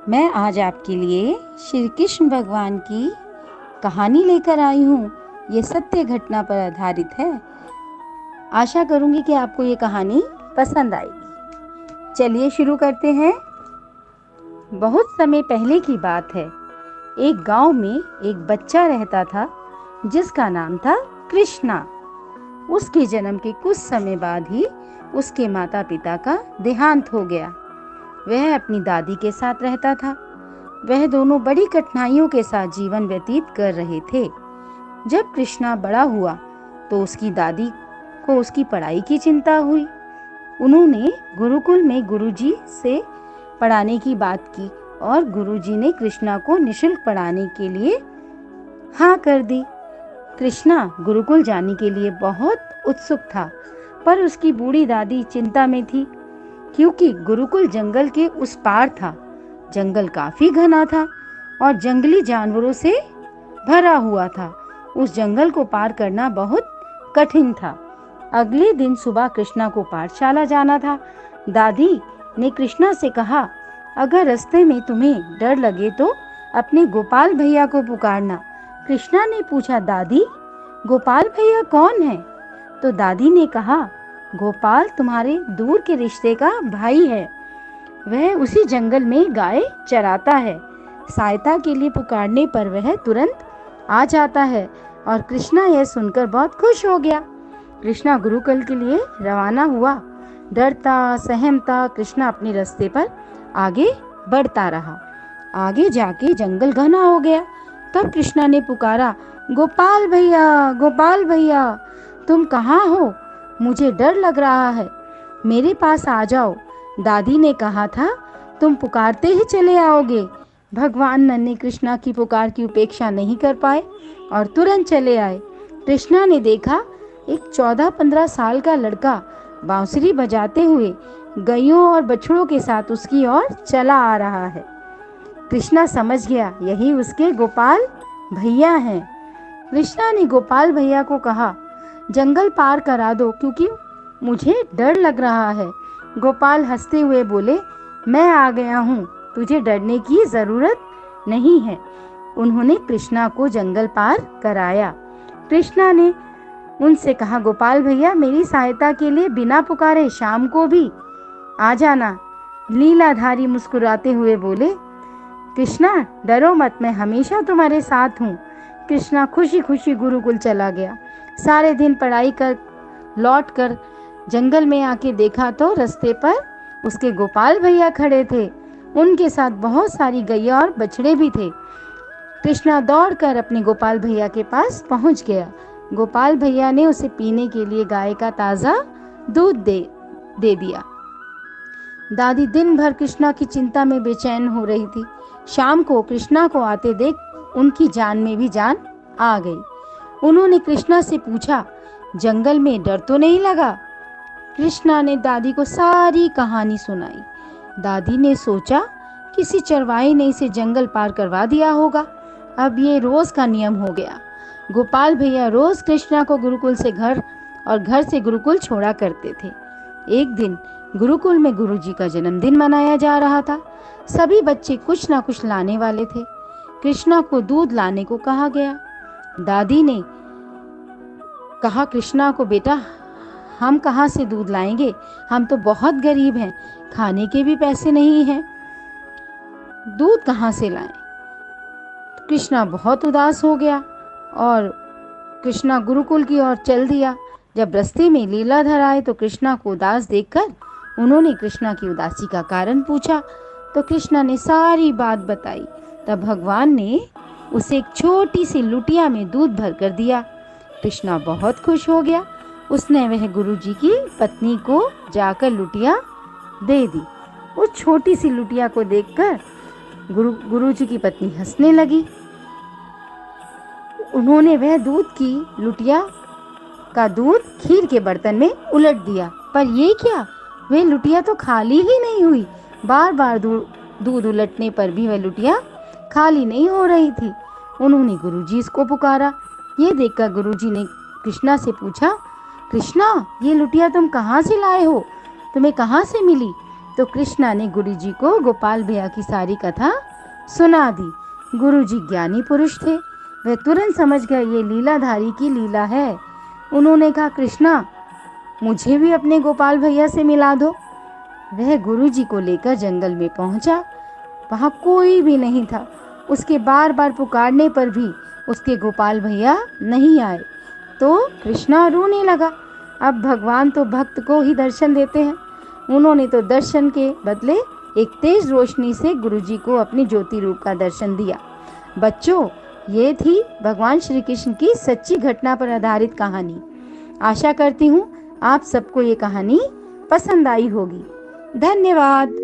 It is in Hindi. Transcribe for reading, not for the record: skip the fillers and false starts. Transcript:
मैं आज आपके लिए श्री कृष्ण भगवान की कहानी लेकर आई हूँ। ये सत्य घटना पर आधारित है। आशा करूँगी कि आपको ये कहानी पसंद आएगी। चलिए शुरू करते हैं। बहुत समय पहले की बात है। एक गांव में एक बच्चा रहता था जिसका नाम था कृष्णा। उसके जन्म के कुछ समय बाद ही उसके माता पिता का देहांत हो गया। वह अपनी दादी के साथ रहता था। वह दोनों बड़ी कठिनाइयों के साथ जीवन व्यतीत कर रहे थे। जब कृष्णा बड़ा हुआ तो उसकी दादी को उसकी पढ़ाई की चिंता हुई। उन्होंने गुरुकुल में गुरुजी से पढ़ाने की बात की और गुरुजी ने कृष्णा को निःशुल्क पढ़ाने के लिए हाँ कर दी। कृष्णा गुरुकुल जाने के लिए बहुत उत्सुक था, पर उसकी बूढ़ी दादी चिंता में थी क्योंकि गुरुकुल जंगल के उस पार था। जंगल काफी घना था और जंगली जानवरों से भरा हुआ था। उस जंगल को पार करना बहुत कठिन था। अगले दिन सुबह कृष्णा को पाठशाला जाना था। दादी ने कृष्णा से कहा, अगर रास्ते में तुम्हें डर लगे तो अपने गोपाल भैया को पुकारना। कृष्णा ने पूछा, दादी गोपाल भैया कौन है? तो दादी ने कहा, गोपाल तुम्हारे दूर के रिश्ते का भाई है। वह उसी जंगल में गाय चराता है। सहायता के लिए पुकारने पर वह तुरंत आ जाता है। और कृष्णा यह सुनकर बहुत खुश हो गया। कृष्णा गुरुकुल के लिए रवाना हुआ। डरता सहमता कृष्णा अपने रास्ते पर आगे बढ़ता रहा। आगे जाके जंगल घना हो गया। तब कृष्णा ने पुकारा, गोपाल भैया, गोपाल भैया, तुम कहाँ हो? मुझे डर लग रहा है, मेरे पास आ जाओ। दादी ने कहा था, तुम पुकारते ही चले आओगे। भगवान नन्हे कृष्णा की पुकार की उपेक्षा नहीं कर पाए और तुरंत चले आए। कृष्णा ने देखा एक 14-15 साल का लड़का बांसुरी बजाते हुए गैयों और बछड़ों के साथ उसकी ओर चला आ रहा है। कृष्णा समझ गया यही उसके गोपाल भैया हैं। कृष्णा ने गोपाल भैया को कहा, जंगल पार करा दो क्योंकि मुझे डर लग रहा है। गोपाल हंसते हुए बोले, मैं आ गया हूँ, तुझे डरने की जरूरत नहीं है। उन्होंने कृष्णा को जंगल पार कराया। कृष्णा ने उनसे कहा, गोपाल भैया मेरी सहायता के लिए बिना पुकारे शाम को भी आ जाना। लीलाधारी मुस्कुराते हुए बोले, कृष्णा डरो मत, मैं हमेशा तुम्हारे साथ हूँ। कृष्णा खुशी खुशी गुरुकुल चला गया। सारे दिन पढ़ाई कर लौट कर जंगल में आके देखा तो रास्ते पर उसके गोपाल भैया खड़े थे। उनके साथ बहुत सारी गैया और बछड़े भी थे। कृष्णा दौड़कर अपने गोपाल भैया के पास पहुंच गया। गोपाल भैया ने उसे पीने के लिए गाय का ताज़ा दूध दे दिया। दादी दिन भर कृष्णा की चिंता में बेचैन हो रही थी। शाम को कृष्णा को आते देख उनकी जान में भी जान आ गई। उन्होंने कृष्णा से पूछा, जंगल में डर तो नहीं लगा? कृष्णा ने दादी को सारी कहानी सुनाई। दादी ने सोचा किसी चरवाहे ने इसे जंगल पार करवा दिया होगा। अब ये रोज का नियम हो गया। गोपाल भैया रोज कृष्णा को गुरुकुल से घर और घर से गुरुकुल छोड़ा करते थे। एक दिन गुरुकुल में गुरुजी का जन्मदिन मनाया जा रहा था। सभी बच्चे कुछ ना कुछ लाने वाले थे। कृष्णा को दूध लाने को कहा गया। दादी ने कहा कृष्णा को, बेटा हम कहाँ से दूध लाएंगे, हम तो बहुत गरीब हैं, खाने के भी पैसे नहीं हैं, दूध कहाँ से लाएं? कृष्णा बहुत उदास हो गया और कृष्णा गुरुकुल की ओर चल दिया। जब रास्ते में लीलाधर आए तो कृष्णा को उदास देखकर उन्होंने कृष्णा की उदासी का कारण पूछा तो कृष्णा ने सारी बात बताई। तब भगवान ने उसे एक छोटी सी लुटिया में दूध भर कर दिया। कृष्णा बहुत खुश हो गया। उसने वह गुरुजी की पत्नी को जाकर लुटिया दे दी। उस छोटी सी लुटिया को देखकर गुरुजी की पत्नी हंसने लगी। उन्होंने वह दूध की लुटिया का दूध खीर के बर्तन में उलट दिया। पर ये क्या, वह लुटिया तो खाली ही नहीं हुई। बार बार दूध उलटने पर भी वह लुटिया खाली नहीं हो रही थी। उन्होंने गुरुजी को पुकारा। ये देखकर गुरुजी ने कृष्णा से पूछा, कृष्णा ये लुटिया तुम कहाँ से लाए हो, तुम्हें कहाँ से मिली? तो कृष्णा ने गुरुजी को गोपाल भैया की सारी कथा सुना दी। गुरुजी ज्ञानी पुरुष थे, वे तुरंत समझ गए ये लीलाधारी की लीला है। उन्होंने कहा, कृष्णा मुझे भी अपने गोपाल भैया से मिला दो। वह गुरुजी को लेकर जंगल में पहुंचा। वहां कोई भी नहीं था। उसके बार बार पुकारने पर भी उसके गोपाल भैया नहीं आए तो कृष्णा रोने लगा। अब भगवान तो भक्त को ही दर्शन देते हैं। उन्होंने तो दर्शन के बदले एक तेज रोशनी से गुरुजी को अपनी ज्योति रूप का दर्शन दिया। बच्चों, ये थी भगवान श्री कृष्ण की सच्ची घटना पर आधारित कहानी। आशा करती हूँ आप सबको ये कहानी पसंद आई होगी। धन्यवाद।